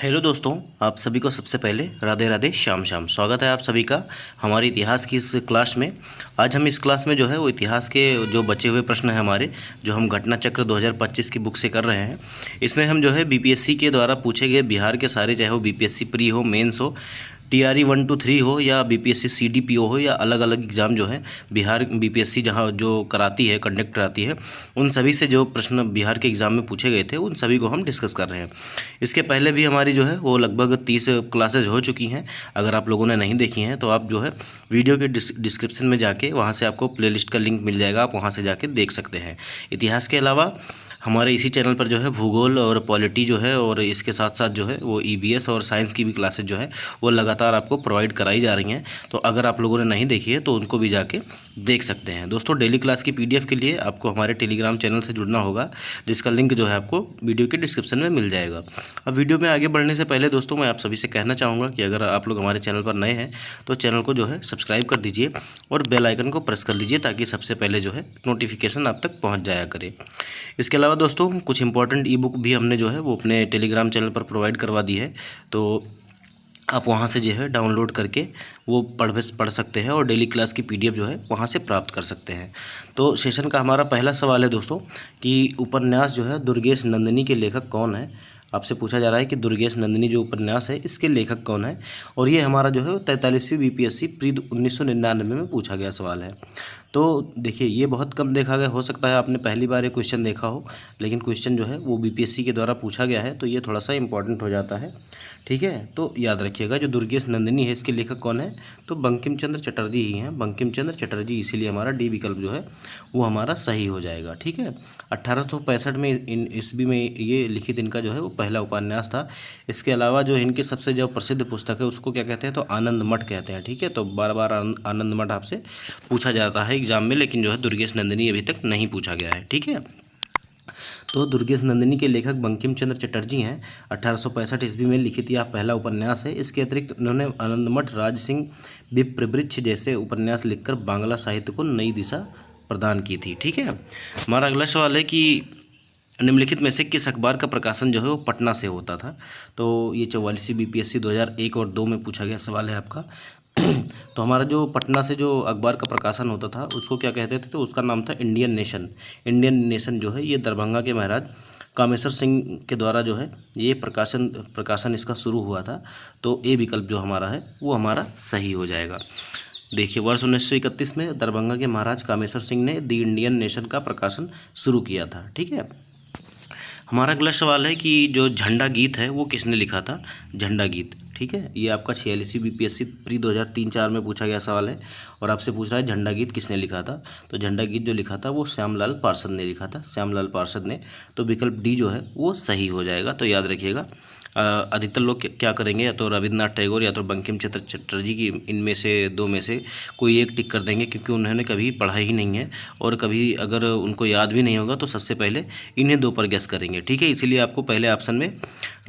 Hello दोस्तों, आप सभी को सबसे पहले राधे राधे श्याम श्याम। स्वागत है आप सभी का हमारे इतिहास की इस क्लास में। आज हम इस क्लास में जो है वो इतिहास के जो बचे हुए प्रश्न हैं हमारे, जो हम घटना चक्र 2025 की बुक से कर रहे हैं। इसमें हम जो है बीपीएससी के द्वारा पूछे गए बिहार के सारे, चाहे वो बीपीएससी प्री हो, मेंस हो, टीआरई 1 2 3 हो या बीपीएससी सीडीपीओ हो या अलग अलग एग्ज़ाम जो है बिहार बीपीएससी जहाँ जो कराती है, कंडक्ट कराती है, उन सभी से जो प्रश्न बिहार के एग्ज़ाम में पूछे गए थे उन सभी को हम डिस्कस कर रहे हैं। इसके पहले भी हमारी जो है वो लगभग 30 क्लासेज हो चुकी हैं। अगर आप लोगों ने नहीं देखी हैं तो आप जो है वीडियो के डिस्क्रिप्शन में जाके वहाँ से आपको प्लेलिस्ट का लिंक मिल जाएगा, आप वहाँ से जाके देख सकते हैं। इतिहास के अलावा हमारे इसी चैनल पर जो है भूगोल और पॉलिटी जो है, और इसके साथ साथ जो है वो ईवीएस और साइंस की भी क्लासेज जो है वो लगातार आपको प्रोवाइड कराई जा रही हैं। तो अगर आप लोगों ने नहीं देखी है तो उनको भी जाके देख सकते हैं। दोस्तों, डेली क्लास की पीडीएफ के लिए आपको हमारे टेलीग्राम चैनल से जुड़ना होगा, जिसका लिंक जो है आपको वीडियो के डिस्क्रिप्शन में मिल जाएगा। अब वीडियो में आगे बढ़ने से पहले दोस्तों, मैं आप सभी से कहना चाहूँगा कि अगर आप लोग हमारे चैनल पर नए हैं तो चैनल को जो है सब्सक्राइब कर दीजिए और बेल आइकन को प्रेस कर लीजिए, ताकि सबसे पहले जो है नोटिफिकेशन आप तक पहुँच जाया करे। इसके अलावा दोस्तों, कुछ इंपॉर्टेंट ई बुक भी हमने जो है वो अपने टेलीग्राम चैनल पर प्रोवाइड करवा दी है, तो आप वहाँ से जो है डाउनलोड करके वो पढ़ सकते हैं और डेली क्लास की पीडीएफ जो है वहाँ से प्राप्त कर सकते हैं। तो सेशन का हमारा पहला सवाल है दोस्तों कि उपन्यास जो है दुर्गेश नंदिनी के लेखक कौन है। आपसे पूछा जा रहा है कि दुर्गेश नंदिनी जो उपन्यास है इसके लेखक कौन है, और ये हमारा जो है 43वीं बीपीएससी प्री 1999 में पूछा गया सवाल है। तो देखिए, ये बहुत कम देखा गया, हो सकता है आपने पहली बार ये क्वेश्चन देखा हो, लेकिन क्वेश्चन जो है वो बीपीएससी के द्वारा पूछा गया है, तो ये थोड़ा सा इंपॉर्टेंट हो जाता है। ठीक है, तो याद रखिएगा, जो दुर्गेश नंदिनी है इसके लेखक कौन है, तो बंकिम चंद्र चटर्जी ही हैं, बंकिम चंद्र चटर्जी। इसीलिए हमारा डी विकल्प जो है वो हमारा सही हो जाएगा। ठीक है, 1865 में ईस्वी में ये लिखित इनका जो है वो पहला उपन्यास था। इसके अलावा जो इनकी सबसे जो प्रसिद्ध पुस्तक है उसको क्या कहते हैं, तो आनंद मठ कहते हैं। ठीक है, तो बार बार आनंद मठ आपसे पूछा जाता है एग्जाम में, लेकिन जो है दुर्गेश नंदिनी अभी तक नहीं पूछा गया है। ठीक है, तो दुर्गेश नंदिनी के लेखक बंकिम चंद्र चटर्जी हैं। 1865 ईस्वी में लिखित यह पहला उपन्यास है। इसके अतिरिक्त उन्होंने आनंदमठ, राज सिंह, विप्रवृक्ष जैसे उपन्यास लिखकर बांग्ला साहित्य को नई दिशा प्रदान की थी। ठीक है, हमारा अगला सवाल है कि निम्नलिखित में से किस अखबार का प्रकाशन जो है वो पटना से होता था। तो ये 44वीं बीपीएससी 2001 और 2 में पूछा गया सवाल है आपका। तो हमारा जो पटना से जो अखबार का प्रकाशन होता था उसको क्या कहते थे, तो उसका नाम था इंडियन नेशन। इंडियन नेशन जो है ये दरभंगा के महाराज कामेश्वर सिंह के द्वारा जो है ये प्रकाशन इसका शुरू हुआ था। तो ए विकल्प जो हमारा है वो हमारा सही हो जाएगा। देखिए, वर्ष 1931 में दरभंगा के महाराज कामेश्वर सिंह ने द इंडियन नेशन का प्रकाशन शुरू किया था। ठीक है, हमारा अगला सवाल है कि जो झंडा गीत है वो किसने लिखा था, झंडा गीत। ठीक है, ये आपका 46वीं बीपीएससी प्री 2003-4 में पूछा गया सवाल है, और आपसे पूछ रहा है झंडा गीत किसने लिखा था। तो झंडा गीत जो लिखा था वो श्यामलाल पार्षद ने लिखा था, श्यामलाल पार्षद ने। तो विकल्प डी जो है वो सही हो जाएगा। तो याद रखिएगा, अधिकतर लोग क्या करेंगे, या तो रविन्द्रनाथ टैगोर या तो बंकिम चंद्र चटर्जी की इनमें से दो में से कोई एक टिक कर देंगे, क्योंकि उन्होंने कभी पढ़ा ही नहीं है, और कभी अगर उनको याद भी नहीं होगा तो सबसे पहले इन्हें दो पर गेस करेंगे। ठीक है, इसीलिए आपको पहले ऑप्शन में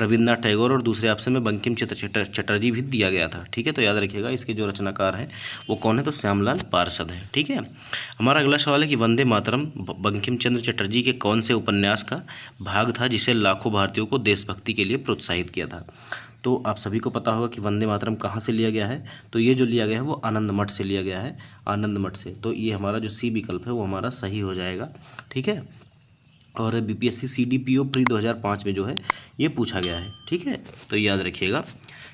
रविन्द्रनाथ टैगोर और दूसरे ऑप्शन में बंकिम चंद्र चटर्जी भी दिया गया था। ठीक है, तो याद रखिएगा इसके जो रचनाकार हैं वो कौन है, तो श्यामलाल पार्षद है। ठीक है, हमारा अगला सवाल है कि वंदे मातरम बंकिम चंद्र चटर्जी के कौन से उपन्यास का भाग था जिसे लाखों भारतीयों को देशभक्ति के लिए प्रोत्साहित किया था। तो आप सभी को पता होगा कि वंदे मातरम कहाँ से लिया गया है, तो ये जो लिया गया है वो आनंद मठ से लिया गया है, आनंद मठ से। तो ये हमारा जो सी विकल्प है वो हमारा सही हो जाएगा। ठीक है, और बीपीएससी सीडीपीओ प्री 2005 में जो है ये पूछा गया है। ठीक है, तो याद रखिएगा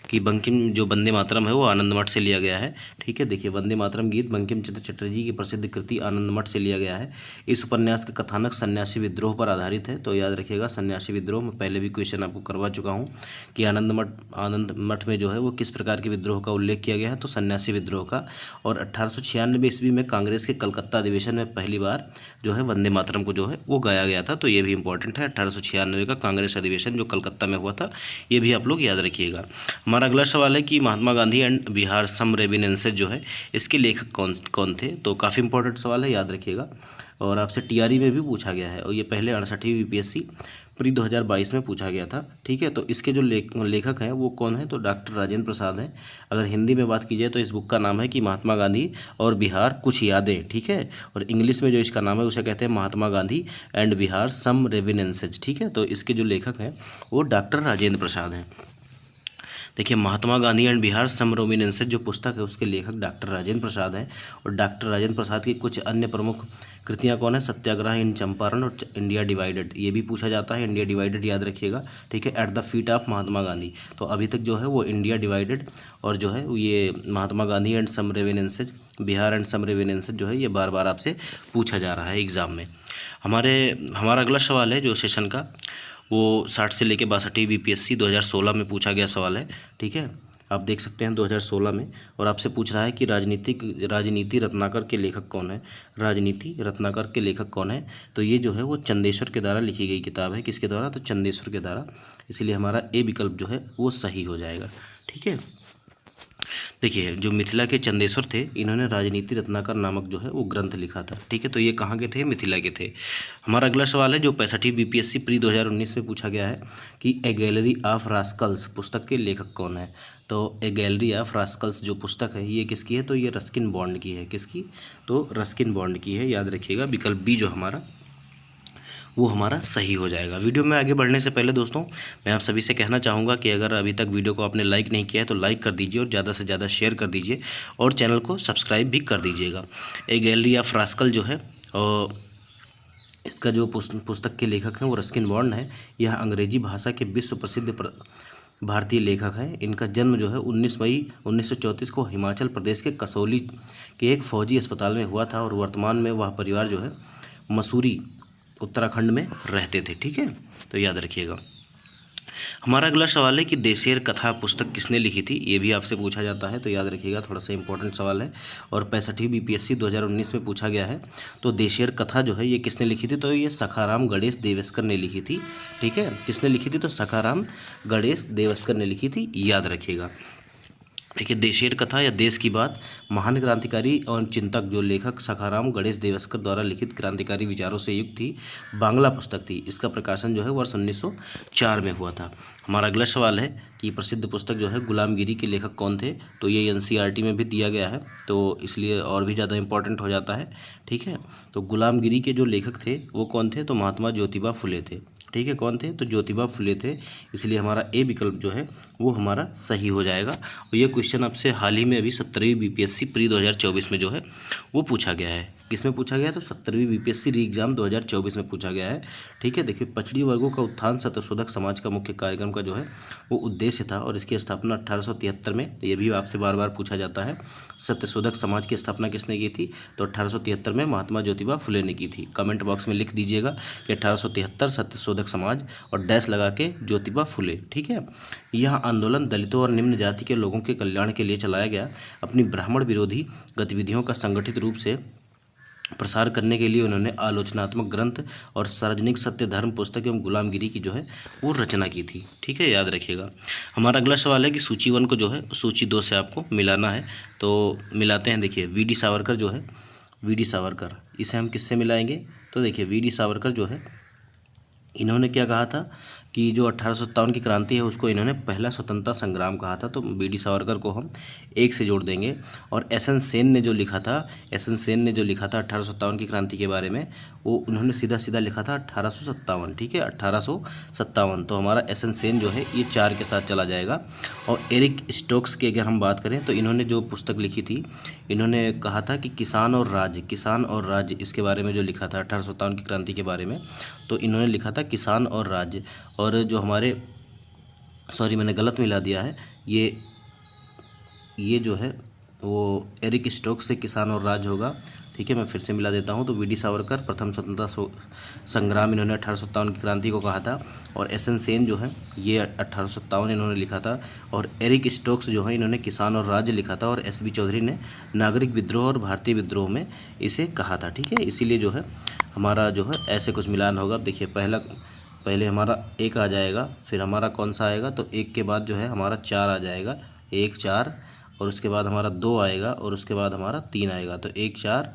कि बंकिम जो वंदे मातरम है वो आनंद मठ से लिया गया है। ठीक है, देखिए, वंदे मातरम गीत बंकिम चंद्र चटर्जी की प्रसिद्ध कृति आनंद मठ से लिया गया है। इस उपन्यास का कथानक सन्यासी विद्रोह पर आधारित है। तो याद रखिएगा, सन्यासी विद्रोह में पहले भी क्वेश्चन आपको करवा चुका हूँ कि आनंद मठ में जो है वो किस प्रकार के विद्रोह का उल्लेख किया गया है, तो सन्यासी विद्रोह का। और 1896 ईस्वी में कांग्रेस के कलकत्ता अधिवेशन में पहली बार जो है वंदे मातरम को जो है वो गाया गया था। तो ये भी इंपॉर्टेंट है, 1896 का कांग्रेस अधिवेशन जो कलकत्ता में हुआ था, ये भी आप लोग याद रखिएगा। हमारा अगला सवाल है कि महात्मा Gandhi and Bihar some reminiscences जो है इसके लेखक कौन थे। तो काफ़ी इंपॉर्टेंट सवाल है, याद रखिएगा, और आपसे टीआरई में भी पूछा गया है, और ये पहले 68वीं बीपीएससी प्री 2022 में पूछा गया था। ठीक है, तो इसके जो लेखक हैं वो कौन है, तो डॉक्टर राजेंद्र प्रसाद हैं। अगर हिंदी में बात की जाए तो इस बुक का नाम है कि महात्मा गांधी और बिहार कुछ यादें। ठीक है, और इंग्लिश में जो इसका नाम है उसे कहते हैं महात्मा गांधी एंड बिहार सम रेमिनेंसेस। ठीक है, तो इसके जो लेखक हैं वो डॉक्टर राजेंद्र प्रसाद हैं। देखिए, महात्मा गांधी एंड बिहार समरोमिनेंसेस जो पुस्तक है उसके लेखक डॉक्टर राजेंद्र प्रसाद हैं। और डॉक्टर राजेंद्र प्रसाद की कुछ अन्य प्रमुख कृतियाँ कौन है? सत्याग्रह इन चंपारण और इंडिया डिवाइडेड, ये भी पूछा जाता है। इंडिया डिवाइडेड याद रखिएगा, ठीक है। At the feet of Mahatma Gandhi, तो अभी तक जो है वो इंडिया डिवाइडेड और जो है ये Mahatma Gandhi and some reminiscences, Bihar and some reminiscences जो है ये बार बार आपसे पूछा जा रहा है एग्ज़ाम में। हमारा अगला सवाल है जो सेशन का, वो 60 से लेकर 62 बीपीएससी 2016 में पूछा गया सवाल है, ठीक है। आप देख सकते हैं 2016 में, और आपसे पूछ रहा है कि राजनीति रत्नाकर के लेखक कौन है? राजनीति रत्नाकर के लेखक कौन है? तो ये जो है वो चंदेश्वर के द्वारा लिखी गई किताब है। किसके द्वारा? तो चंदेश्वर के द्वारा, इसलिए हमारा ए विकल्प जो है वो सही हो जाएगा, ठीक है। देखिए, जो मिथिला के चंदेश्वर थे, इन्होंने राजनीति रत्नाकर नामक जो है वो ग्रंथ लिखा था, ठीक है। तो ये कहाँ के थे? मिथिला के थे। हमारा अगला सवाल है जो 65 बीपीएससी प्री 2019 में पूछा गया है कि ए गैलरी ऑफ रास्कल्स पुस्तक के लेखक कौन है? तो ए गैलरी ऑफ रास्कल्स जो पुस्तक है ये किसकी है? तो ये रस्किन बॉन्ड की है। किसकी? तो रस्किन बॉन्ड की है, याद रखिएगा। विकल्प बी जो हमारा वो हमारा सही हो जाएगा। वीडियो में आगे बढ़ने से पहले दोस्तों मैं आप सभी से कहना चाहूँगा कि अगर अभी तक वीडियो को आपने लाइक नहीं किया है तो लाइक कर दीजिए और ज़्यादा से ज़्यादा शेयर कर दीजिए और चैनल को सब्सक्राइब भी कर दीजिएगा। ए गैलरी ऑफ रास्कल जो है और इसका जो पुस्तक के लेखक हैं वो रस्किन बॉन्ड है। यह अंग्रेजी भाषा के विश्व प्रसिद्ध भारतीय लेखक हैं। इनका जन्म जो है 19 मई 1934 को हिमाचल प्रदेश के कसौली के एक फौजी अस्पताल में हुआ था और वर्तमान में वह परिवार जो है मसूरी उत्तराखंड में रहते थे, ठीक है। तो याद रखिएगा। हमारा अगला सवाल है कि देशेर कथा पुस्तक किसने लिखी थी? ये भी आपसे पूछा जाता है, तो याद रखिएगा, थोड़ा सा इंपॉर्टेंट सवाल है और 65 बीपीएससी 2019 में पूछा गया है। तो देशेर कथा जो है ये किसने लिखी थी? तो ये सखाराम गणेश देवस्कर ने लिखी थी, ठीक है। किसने लिखी थी? तो सखाराम गणेश देवस्कर ने लिखी थी, याद रखिएगा। देखिए, देशेर कथा या देश की बात महान क्रांतिकारी और चिंतक जो लेखक सखाराम गणेश देवस्कर द्वारा लिखित क्रांतिकारी विचारों से युक्त थी बांग्ला पुस्तक थी। इसका प्रकाशन जो है वर्ष 1904 में हुआ था। हमारा अगला सवाल है कि प्रसिद्ध पुस्तक जो है गुलामगिरी के लेखक कौन थे? तो ये एनसीईआरटी में भी दिया गया है, तो इसलिए और भी ज़्यादा इंपॉर्टेंट हो जाता है, ठीक है। तो गुलामगिरी के जो लेखक थे वो कौन थे? तो महात्मा ज्योतिबा फुले थे, ठीक है। कौन थे? तो ज्योतिबा फुले थे, इसलिए हमारा ए विकल्प जो है वो हमारा सही हो जाएगा। और ये क्वेश्चन आपसे हाल ही में अभी 17वीं बीपीएससी प्री 2024 में जो है वो पूछा गया है। किस में पूछा गया? तो 17वीं बीपीएससी री एग्जाम 2024 में पूछा गया है, ठीक है। देखिए, पछड़ी वर्गों का उत्थान सत्यशोधक समाज का मुख्य कार्यक्रम का जो है वो उद्देश्य था और इसकी स्थापना 1873 में, ये भी आपसे बार बार पूछा जाता है। सत्यशोधक समाज की स्थापना किसने की थी? तो 1873 में महात्मा ज्योतिबा फुले ने की थी। कमेंट बॉक्स में लिख दीजिएगा कि 1873 सत्यशोधक समाज और डैश लगा के ज्योतिबा फुले, ठीक है। यह आंदोलन दलितों और निम्न जाति के लोगों के कल्याण के लिए चलाया गया। अपनी ब्राह्मण विरोधी गतिविधियों का संगठित रूप से प्रसार करने के लिए उन्होंने आलोचनात्मक ग्रंथ और सार्वजनिक सत्य धर्म पुस्तक एवं गुलामगिरी की जो है वो रचना की थी, ठीक है, याद रखिएगा। हमारा अगला सवाल है कि सूची 1 को जो है सूची 2 से आपको मिलाना है, तो मिलाते हैं। देखिए, वी डी सावरकर जो है, वी डी सावरकर, इसे हम किससे मिलाएंगे? तो देखिए, वी डी सावरकर जो है इन्होंने क्या कहा था कि जो 1857 की क्रांति है उसको इन्होंने पहला स्वतंत्रता संग्राम कहा था, तो बी डी सावरकर को हम 1 से जोड़ देंगे। और एस एन सेन ने जो लिखा था 1857 की क्रांति के बारे में, वो उन्होंने सीधा सीधा लिखा था 1857, ठीक है, 1857। तो हमारा एस एन सेन जो है ये 4 के साथ चला जाएगा। और एरिक स्टोक्स की अगर हम बात करें तो इन्होंने जो पुस्तक लिखी थी, इन्होंने कहा था कि किसान और राज्य इसके बारे में जो लिखा था 1857 की क्रांति के बारे में, तो इन्होंने लिखा था किसान और राज्य। और जो हमारे मैंने गलत मिला दिया है, ये जो है वो एरिक स्टोक्स से किसान और राज्य होगा, ठीक है। मैं फिर से मिला देता हूँ। तो वी डी सावरकर प्रथम स्वतंत्रता संग्राम इन्होंने 1857 की क्रांति को कहा था, और एस एन सेन जो है ये 1857 इन्होंने लिखा था, और एरिक स्टोक्स जो है इन्होंने किसान और राज्य लिखा था, और एस बी चौधरी ने नागरिक विद्रोह और भारतीय विद्रोह में इसे कहा था, ठीक है। इसीलिए जो है हमारा जो है ऐसे कुछ मिलान होगा। देखिए, पहले हमारा 1 आ जाएगा, फिर हमारा कौन सा आएगा? तो 1 के बाद जो है हमारा 4 आ जाएगा, 1 4, और उसके बाद हमारा 2 आएगा, और उसके बाद हमारा 3 आएगा। तो 1 4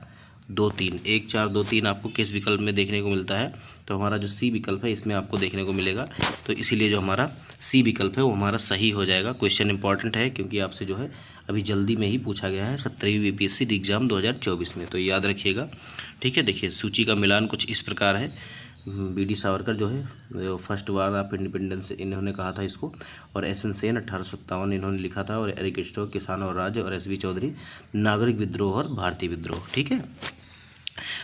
2 3, 1 4 2 3 आपको किस विकल्प में देखने को मिलता है? तो हमारा जो सी विकल्प है इसमें आपको देखने को मिलेगा। तो इसीलिए जो हमारा सी विकल्प है वो हमारा सही हो जाएगा। क्वेश्चन इंपॉर्टेंट है क्योंकि आपसे जो है अभी जल्दी में ही पूछा गया है 17वीं बीपीएससी एग्जाम 2024 में, तो याद रखिएगा, ठीक है। देखिए, सूची का मिलान कुछ इस प्रकार है। बी.डी. सावरकर जो है फर्स्ट वार ऑफ इंडिपेंडेंस इन्होंने कहा था इसको, और एस.एन. सेन 1857 इन्होंने लिखा था, और एरिक स्टोक किसान और राज्य, और एस.बी. चौधरी नागरिक विद्रोह और भारतीय विद्रोह। ठीक है।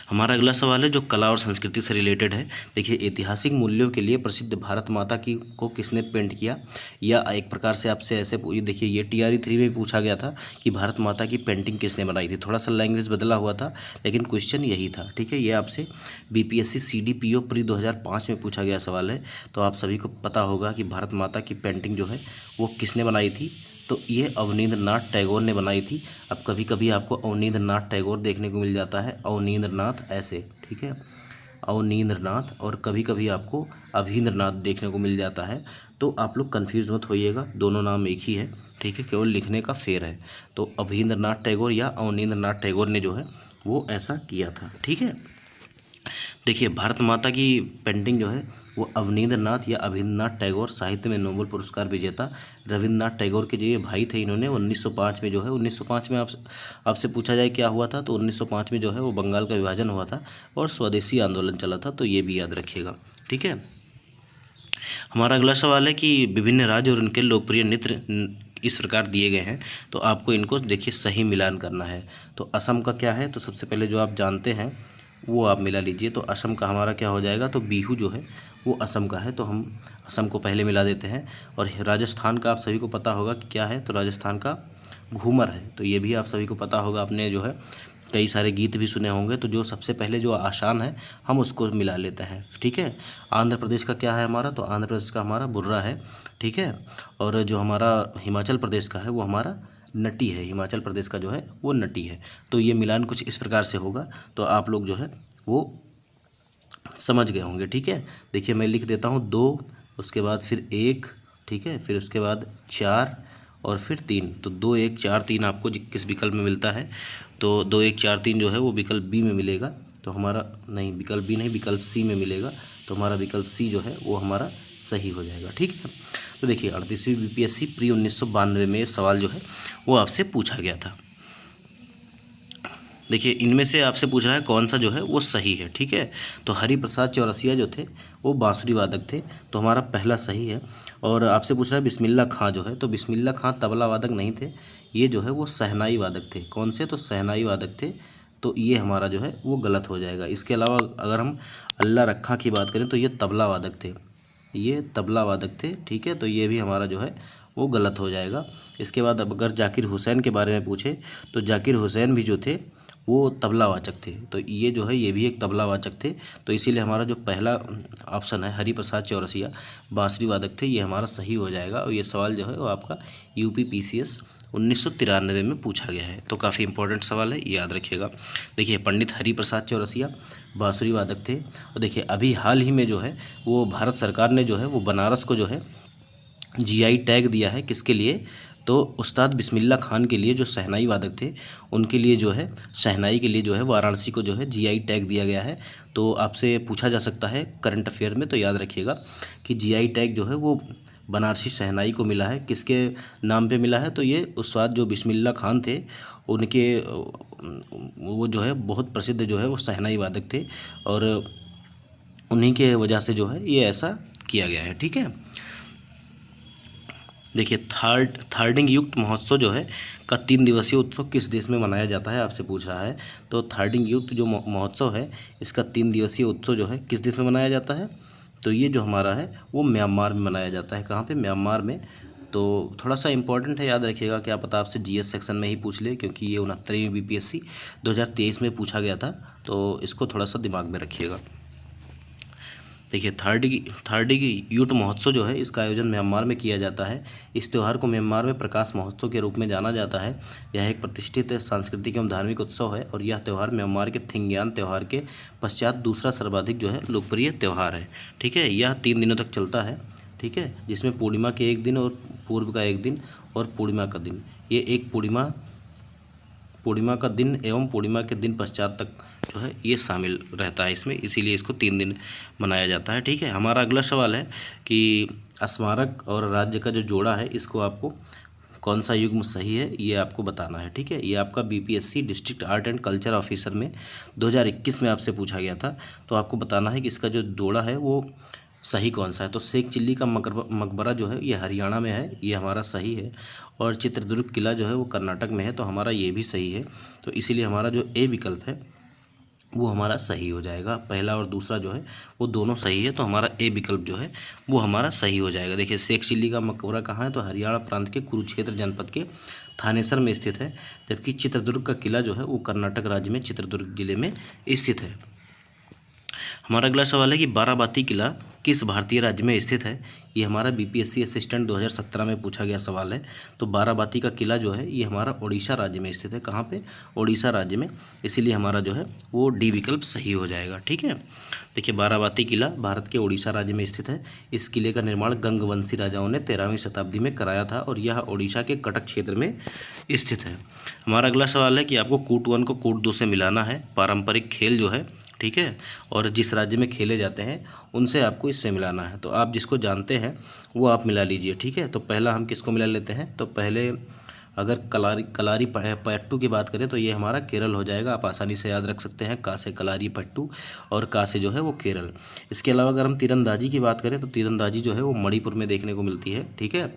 हमारा अगला सवाल है जो कला और संस्कृति से रिलेटेड है। देखिए, ऐतिहासिक मूल्यों के लिए प्रसिद्ध भारत माता की को किसने पेंट किया, या एक प्रकार से आपसे ऐसे देखिए ये TRE 3 में पूछा गया था कि भारत माता की पेंटिंग किसने बनाई थी। थोड़ा सा लैंग्वेज बदला हुआ था लेकिन क्वेश्चन यही था। ठीक है, ये आपसे BPSC CDPO प्री 2005 में पूछा गया सवाल है। तो आप सभी को पता होगा कि भारत माता की पेंटिंग जो है वो किसने बनाई थी, तो ये अवनींद्रनाथ टैगोर ने बनाई थी। अब कभी कभी आपको अवनींद्रनाथ टैगोर देखने को मिल जाता है, अवनींद्रनाथ ऐसे, ठीक है, अवनींद्रनाथ, और कभी कभी आपको अभींद्रनाथ देखने को मिल जाता है। तो आप लोग कंफ्यूज मत होइएगा, दोनों नाम एक ही है। ठीक है, केवल लिखने का फेर है। तो अभींद्रनाथ टैगोर या अवनींद्रनाथ टैगोर ने जो है वो ऐसा किया था। ठीक है। देखिए, भारत माता की पेंटिंग जो है वो अवनींद्रनाथ या अभिन्द्रनाथ टैगोर, साहित्य में नोबेल पुरस्कार विजेता रविन्द्रनाथ टैगोर के जो ये भाई थे, इन्होंने 1905 में जो है 1905 में आपसे पूछा जाए क्या हुआ था, तो 1905 में जो है वो बंगाल का विभाजन हुआ था और स्वदेशी आंदोलन चला था। तो ये भी याद रखिएगा। ठीक है। हमारा अगला सवाल है कि विभिन्न राज्य और उनके लोकप्रिय नृत्य इस प्रकार दिए गए हैं, तो आपको इनको देखिए सही मिलान करना है। तो असम का क्या है, तो सबसे पहले जो आप जानते हैं वो आप मिला लीजिए। तो असम का हमारा क्या हो जाएगा, तो बिहू जो है वो असम का है, तो हम असम को पहले मिला देते हैं। और राजस्थान का आप सभी को पता होगा कि क्या है, तो राजस्थान का घूमर है। तो ये भी आप सभी को पता होगा, आपने जो है कई सारे गीत भी सुने होंगे। तो जो सबसे पहले जो आसान है हम उसको मिला लेते हैं। ठीक है। आंध्र प्रदेश का क्या है हमारा, तो आंध्र प्रदेश का हमारा बुर्रा है। ठीक है। और जो हमारा हिमाचल प्रदेश का है वो हमारा नटी है। हिमाचल प्रदेश का जो है वो नटी है। तो ये मिलान कुछ इस प्रकार से होगा, तो आप लोग जो है वो समझ गए होंगे। ठीक है। देखिए, मैं लिख देता हूँ 2, उसके बाद फिर 1, ठीक है, फिर उसके बाद 4 और फिर 3। तो 2 1 4 3 आपको किस विकल्प में मिलता है, तो 2 1 4 3 जो है वो विकल्प बी में मिलेगा। तो हमारा नहीं, विकल्प बी नहीं, विकल्प सी में मिलेगा। तो हमारा विकल्प सी जो है वो हमारा सही हो जाएगा। ठीक है। तो देखिए, 38वीं BPSC प्री 1992 में सवाल जो है वो आपसे पूछा गया था। देखिए, इनमें से आपसे पूछ रहा है कौन सा जो है वो सही है। ठीक है। तो हरिप्रसाद चौरसिया जो थे वो बांसुरी वादक थे, तो हमारा पहला सही है। और आपसे पूछ रहा है बिस्मिल्लाह खां जो है, तो बिस्मिल्लाह खां तबला वादक नहीं थे, ये जो है वो शहनाई वादक थे। कौन से, तो शहनाई वादक थे। तो ये हमारा जो है वो गलत हो जाएगा। इसके अलावा अगर हम अल्लाह रखा की बात करें तो ये तबला वादक थे, ये तबला वादक थे। ठीक है। तो ये भी हमारा जो है वो गलत हो जाएगा। इसके बाद अब अगर जाकिर हुसैन के बारे में पूछे, तो जाकिर हुसैन भी जो थे वो तबला वाचक थे। तो ये जो है ये भी एक तबला वाचक थे। तो इसीलिए हमारा जो पहला ऑप्शन है हरिप्रसाद चौरसिया बांसुरी वादक थे, ये हमारा सही हो जाएगा। और ये सवाल जो है वो आपका UP PCS 1993 में पूछा गया है। तो काफ़ी इंपॉर्टेंट सवाल है, ये याद रखिएगा। देखिए, पंडित हरिप्रसाद चौरसिया बांसुरी वादक थे। और देखिए, अभी हाल ही में जो है वो भारत सरकार ने जो है वो बनारस को जो है GI टैग दिया है। किसके लिए, तो उस्ताद बिस्मिल्लाह खान के लिए, जो शहनाई वादक थे उनके लिए जो है, शहनाई के लिए जो है वाराणसी को जो है GI टैग दिया गया है। तो आपसे पूछा जा सकता है करंट अफेयर में, तो याद रखिएगा कि GI टैग जो है वो बनारसी शहनाई को मिला है। किसके नाम पे मिला है, तो ये उस्ताद जो बिस्मिल्लाह खान थे उनके, वो जो है बहुत प्रसिद्ध जो है वो शहनाई वादक थे, और उन्हीं के वजह से जो है ये ऐसा किया गया है। ठीक है। देखिए, थार्डिंग युक्त महोत्सव जो है का 3 दिवसीय उत्सव किस देश में मनाया जाता है, आपसे पूछ रहा है। तो थार्डिंग युक्त जो महोत्सव है इसका 3 दिवसीय उत्सव जो है किस देश में मनाया जाता है, तो ये जो हमारा है वो म्यांमार में मनाया जाता है। कहाँ पे, म्यांमार में। तो थोड़ा सा इंपॉर्टेंट है, याद रखिएगा। क्या पता आपसे GS सेक्शन में ही पूछ ले, क्योंकि ये 69वीं BPSC 2023 में पूछा गया था। तो इसको थोड़ा सा दिमाग में रखिएगा। देखिए, थार्डी यूट महोत्सव जो है इसका आयोजन म्यांमार में किया जाता है। इस त्यौहार को म्यांमार में प्रकाश महोत्सव के रूप में जाना जाता है। यह एक प्रतिष्ठित सांस्कृतिक एवं धार्मिक उत्सव है, और यह त्यौहार म्यांमार के थिंगयान त्यौहार के पश्चात दूसरा सर्वाधिक जो है लोकप्रिय त्यौहार है। ठीक है। यह 3 दिनों तक चलता है। ठीक है। जिसमें पूर्णिमा के 1 दिन और पूर्व का 1 दिन और पूर्णिमा का दिन, ये एक पूर्णिमा का दिन एवं पूर्णिमा के दिन पश्चात तक जो है ये शामिल रहता है इसमें, इसीलिए इसको 3 दिन मनाया जाता है। ठीक है। हमारा अगला सवाल है कि स्मारक और राज्य का जो जोड़ा है इसको आपको कौन सा युग्म सही है ये आपको बताना है। ठीक है, ये आपका BPSC district art and culture officer में 2021 में आपसे पूछा गया था। तो आपको बताना है कि इसका जो जोड़ा है वो सही कौन सा है। तो शेख चिल्ली का मकबरा जो है ये हरियाणा में है, ये हमारा सही है। और चित्रदुर्ग किला जो है वो कर्नाटक में है, तो हमारा ये भी सही है। तो इसीलिए हमारा जो ए विकल्प है वो हमारा सही हो जाएगा। पहला और दूसरा जो है वो दोनों सही है, तो हमारा ए विकल्प जो है वो हमारा सही हो जाएगा। देखिए, शेख चिल्ली का मकबरा कहाँ है, तो हरियाणा प्रांत के कुरुक्षेत्र जनपद के थानेसर में स्थित है। जबकि चित्रदुर्ग का किला जो है वो कर्नाटक राज्य में चित्रदुर्ग जिले में स्थित है। हमारा अगला सवाल है कि बाराबाती किला किस भारतीय राज्य में स्थित है। ये हमारा बीपीएससी असिस्टेंट 2017 में पूछा गया सवाल है। तो बाराबाती का किला जो है ये हमारा ओडिशा राज्य में स्थित है। कहाँ पे, ओडिशा राज्य में, इसीलिए हमारा जो है वो डी विकल्प सही हो जाएगा। ठीक है, देखिए बाराबाती किला भारत के ओडिशा राज्य में स्थित है। इस किले का निर्माण गंगवंशी राजाओं ने 13वीं शताब्दी में कराया था और यह ओडिशा के कटक क्षेत्र में स्थित है। हमारा अगला सवाल है कि आपको कूट 1 को कूट 2 से मिलाना है। पारंपरिक खेल जो है, ठीक है, और जिस राज्य में खेले जाते हैं उनसे आपको इससे मिलाना है। तो आप जिसको जानते हैं वो आप मिला लीजिए। ठीक है, तो पहला हम किसको मिला लेते हैं, तो पहले अगर कलारी पट्टू की बात करें तो ये हमारा केरल हो जाएगा। आप आसानी से याद रख सकते हैं, का से कलारी पट्टू और का से जो है वो केरल। इसके अलावा अगर हम तीरंदाजी की बात करें तो तीरंदाजी जो है वो मणिपुर में देखने को मिलती है। ठीक है,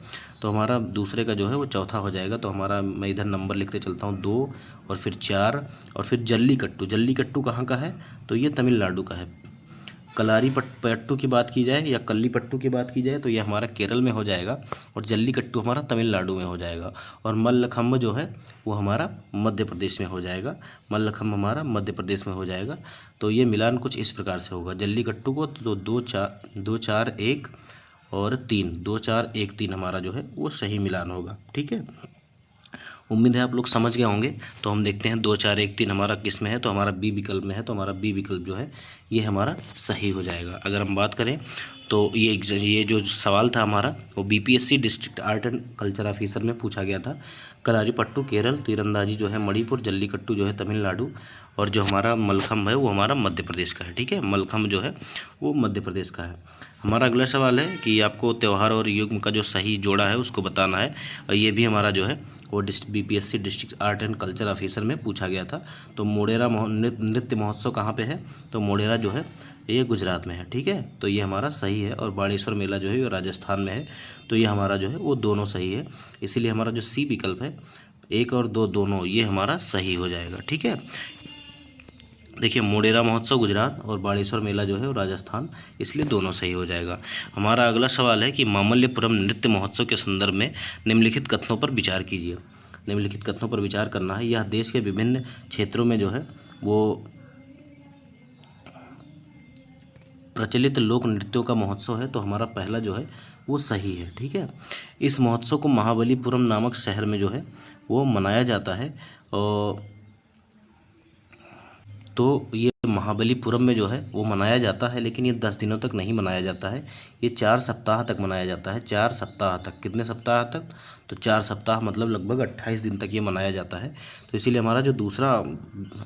तो हमारा दूसरे का जो है वो चौथा हो जाएगा। तो हमारा, मैं इधर नंबर लिखते चलता हूँ, 2 और फिर 4 और फिर जल्लीकट्टू। जल्लीकट्टू कहाँ का है, तो ये तमिलनाडु का है। कलारी पट्टू की बात की जाए या कल्ली पट्टू की बात की जाए तो ये हमारा केरल में हो जाएगा और जल्लीकट्टू हमारा तमिलनाडु में हो जाएगा। और मल्लखम्ब जो है वो हमारा मध्य प्रदेश में हो जाएगा। मल्लखम्ब हमारा मध्य प्रदेश में हो जाएगा। तो ये मिलान कुछ इस प्रकार से होगा। जल्लीकट्टू को तो 2 4 1 और 3, 2 4 1 3 हमारा जो है वो सही मिलान होगा। ठीक है, उम्मीद है आप लोग समझ गए होंगे। तो हम देखते हैं 2 4 1 3 हमारा किस में है, तो हमारा बी विकल्प में है। तो हमारा बी विकल्प जो है ये हमारा सही हो जाएगा। अगर हम बात करें तो ये जो सवाल था हमारा वो BPSC district art and culture officer में पूछा गया था। कलारीपट्टू केरल, तीरंदाजी जो है मणिपुर, जल्लीकट्टू जो है तमिलनाडु और जो हमारा मलखम्ब है वो हमारा मध्य प्रदेश का है। ठीक है, मलखम्ब जो है वो मध्य प्रदेश का है। हमारा अगला सवाल है कि आपको त्यौहार और युग्म का जो सही जोड़ा है उसको बताना है। और ये भी हमारा जो है वो BPSC district art and culture officer में पूछा गया था। तो मोढेरा नृत्य महोत्सव कहाँ पे है, तो मोढेरा जो है ये गुजरात में है। ठीक है, तो ये हमारा सही है। और बाणेश्वर मेला जो है ये राजस्थान में है। तो ये हमारा जो है वो दोनों सही है। इसीलिए हमारा जो सी विकल्प है 1 और 2 दोनों ये हमारा सही हो जाएगा। ठीक है, देखिए मोढेरा महोत्सव गुजरात और बाणेश्वर मेला जो है वो राजस्थान, इसलिए दोनों सही हो जाएगा। हमारा अगला सवाल है कि मामल्यपुरम नृत्य महोत्सव के संदर्भ में निम्नलिखित कथनों पर विचार कीजिए। निम्नलिखित कथनों पर विचार करना है। यह देश के विभिन्न क्षेत्रों में जो है वो प्रचलित लोक नृत्यों का महोत्सव है। तो हमारा पहला जो है वो सही है। ठीक है, इस महोत्सव को महाबलीपुरम नामक शहर में जो है वो मनाया जाता है। और तो ये महाबलीपुरम में जो है वो मनाया जाता है, लेकिन ये 10 दिनों तक नहीं मनाया जाता है, ये 4 सप्ताह तक मनाया जाता है। 4 सप्ताह तक, कितने सप्ताह तक, तो 4 सप्ताह मतलब लगभग 28 दिन तक ये मनाया जाता है। तो इसीलिए हमारा जो दूसरा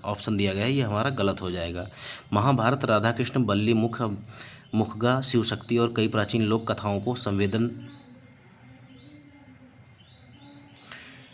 ऑप्शन दिया गया है ये हमारा गलत हो जाएगा। महाभारत राधा कृष्ण बल्ली मुखगा शिव शक्ति और कई प्राचीन लोक कथाओं को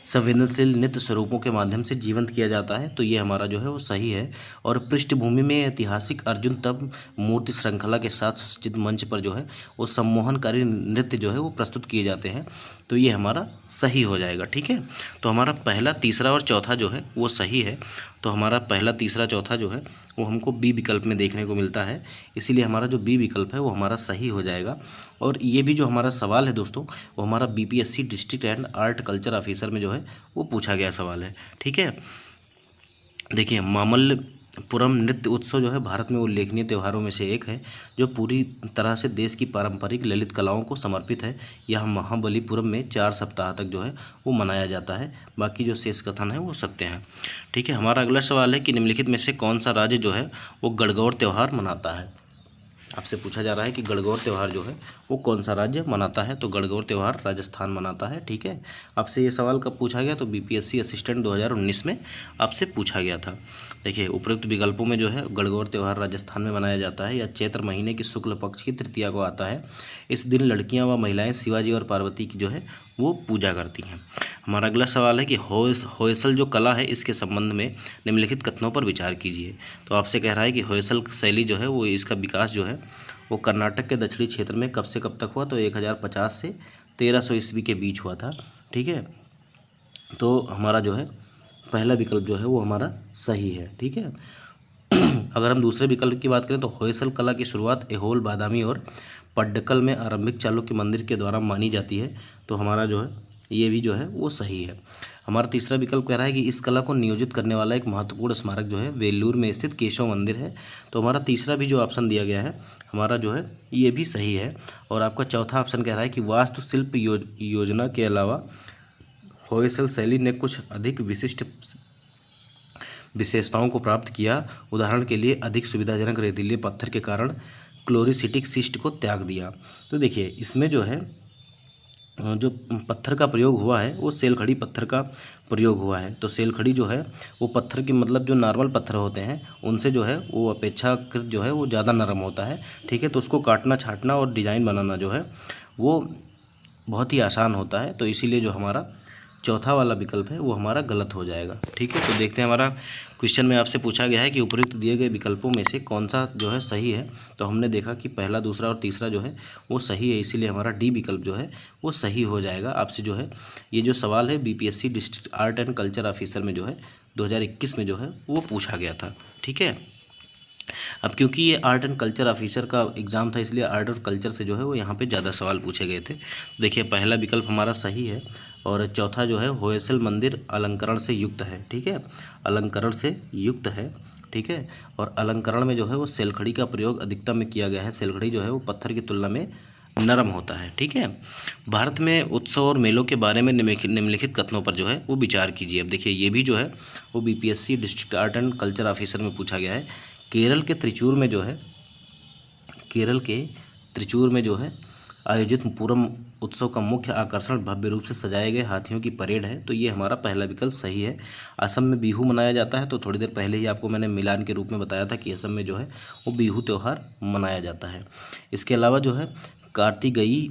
संवेदनशील नृत्य स्वरूपों के माध्यम से जीवंत किया जाता है। तो ये हमारा जो है वो सही है। और पृष्ठभूमि में ऐतिहासिक अर्जुन तब मूर्ति श्रृंखला के साथ सुसज्जित मंच पर जो है वो सम्मोहनकारी नृत्य जो है वो प्रस्तुत किए जाते हैं। तो ये हमारा सही हो जाएगा। ठीक है, तो हमारा पहला, तीसरा और चौथा जो है वो सही है। तो हमारा पहला, तीसरा, चौथा जो है वो हमको बी विकल्प में देखने को मिलता है। इसीलिए हमारा जो बी विकल्प है वो हमारा सही हो जाएगा। और ये भी जो हमारा सवाल है दोस्तों वो हमारा BPSC district and art culture officer में जो है वो पूछा गया सवाल है। ठीक है, देखिए मामल्लपुरम नृत्य उत्सव जो है भारत में उल्लेखनीय त्योहारों में से एक है जो पूरी तरह से देश की पारंपरिक ललित कलाओं को समर्पित है। यह महाबलीपुरम में 4 सप्ताह तक जो है वो मनाया जाता है। बाकी जो शेष कथन है वो सत्य हैं। ठीक है, हमारा अगला सवाल है कि निम्नलिखित में से कौन सा राज्य जो है वो गणगौर त्यौहार मनाता है। आपसे पूछा जा रहा है कि गणगौर त्यौहार जो है वो कौन सा राज्य मनाता है। तो गणगौर त्यौहार राजस्थान मनाता है। ठीक है, आपसे ये सवाल कब पूछा गया, तो बीपीएससी असिस्टेंट 2019 में आपसे पूछा गया था। देखिए उपरोक्त विकल्पों में जो है गणगौर त्यौहार राजस्थान में मनाया जाता है। या चैत्र महीने की शुक्ल पक्ष की तृतीया को आता है। इस दिन लड़कियां व महिलाएं शिवाजी और पार्वती की जो है वो पूजा करती हैं। हमारा अगला सवाल है कि होयसल जो कला है इसके संबंध में निम्नलिखित कथनों पर विचार कीजिए। तो आपसे कह रहा है कि होयसल शैली जो है वो इसका विकास जो है वो कर्नाटक के दक्षिणी क्षेत्र में कब से कब तक हुआ, तो 1050 से 1300 ईस्वी के बीच हुआ था। ठीक है, तो हमारा जो है पहला विकल्प जो है वो हमारा सही है। ठीक है, अगर हम दूसरे विकल्प की बात करें तो होयसल कला की शुरुआत ऐहोल, बादामी और पड्डकल में आरंभिक चालुक्य मंदिर के द्वारा मानी जाती है। तो हमारा जो है ये भी जो है वो सही है। हमारा तीसरा विकल्प कह रहा है कि इस कला को नियोजित करने वाला एक महत्वपूर्ण स्मारक जो है वेल्लूर में स्थित केशव मंदिर है। तो हमारा तीसरा भी जो ऑप्शन दिया गया है हमारा जो है ये भी सही है। और आपका चौथा ऑप्शन कह रहा है कि वास्तुशिल्प योजना के अलावा होयसल शैली ने कुछ अधिक विशिष्ट विशेषताओं को प्राप्त किया। उदाहरण के लिए अधिक सुविधाजनक रेतीले पत्थर के कारण क्लोरिसिटिक सिस्ट को त्याग दिया। तो देखिए इसमें जो है जो पत्थर का प्रयोग हुआ है वो सेलखड़ी पत्थर का प्रयोग हुआ है। तो सेलखड़ी जो है वो पत्थर की मतलब जो नॉर्मल पत्थर होते हैं उनसे जो है वो अपेक्षाकृत जो है वो ज़्यादा नरम होता है। ठीक है, तो उसको काटना, छाटना और डिज़ाइन बनाना जो है वो बहुत ही आसान होता है। तो इसीलिए जो हमारा चौथा वाला विकल्प है वो हमारा गलत हो जाएगा। ठीक है, तो देखते हैं हमारा क्वेश्चन में आपसे पूछा गया है कि उपयुक्त दिए गए विकल्पों में से कौन सा जो है सही है। तो हमने देखा कि पहला, दूसरा और तीसरा जो है वो सही है, इसीलिए हमारा डी विकल्प जो है वो सही हो जाएगा। आपसे जो है ये जो सवाल है BPSC district art and culture officer में जो है 2021 में जो है वो पूछा गया था। ठीक है, अब क्योंकि ये आर्ट एंड कल्चर ऑफिसर का एग्ज़ाम था इसलिए आर्ट और कल्चर से जो है वो यहाँ पे ज़्यादा सवाल पूछे गए थे। देखिए पहला विकल्प हमारा सही है और चौथा जो है होयसल मंदिर अलंकरण से युक्त है। ठीक है, अलंकरण से युक्त है। ठीक है, और अलंकरण में जो है वो सेलखड़ी का प्रयोग अधिकतम में किया गया है। सेलखड़ी जो है वो पत्थर की तुलना में नरम होता है। ठीक है, भारत में उत्सव और मेलों के बारे में निम्नलिखित कथनों पर जो है वो विचार कीजिए। अब देखिए ये भी जो है वो BPSC district art and culture officer में पूछा गया है। केरल के त्रिचूर में जो है आयोजित पूरम उत्सव का मुख्य आकर्षण भव्य रूप से सजाए गए हाथियों की परेड है। तो ये हमारा पहला विकल्प सही है। असम में बिहू मनाया जाता है। तो थोड़ी देर पहले ही आपको मैंने मिलान के रूप में बताया था कि असम में जो है वो बिहू त्यौहार मनाया जाता है। इसके अलावा जो है कार्तिकेयी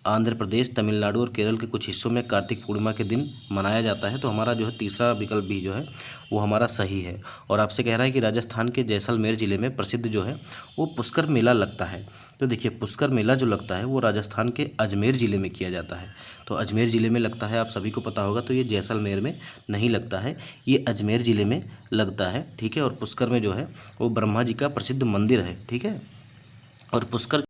आंध्र प्रदेश, तमिलनाडु और केरल के कुछ हिस्सों में कार्तिक पूर्णिमा के दिन मनाया जाता है। तो हमारा जो है तीसरा विकल्प भी जो है वो हमारा सही है। और आपसे कह रहा है कि राजस्थान के जैसलमेर ज़िले में प्रसिद्ध जो है वो पुष्कर मेला लगता है। तो देखिए पुष्कर मेला जो लगता है वो राजस्थान के अजमेर ज़िले में किया जाता है। तो अजमेर ज़िले में लगता है, आप सभी को पता होगा। तो ये जैसलमेर में नहीं लगता है, ये अजमेर ज़िले में लगता है। ठीक है, और पुष्कर में जो है वो ब्रह्मा जी का प्रसिद्ध मंदिर है। ठीक है, और पुष्कर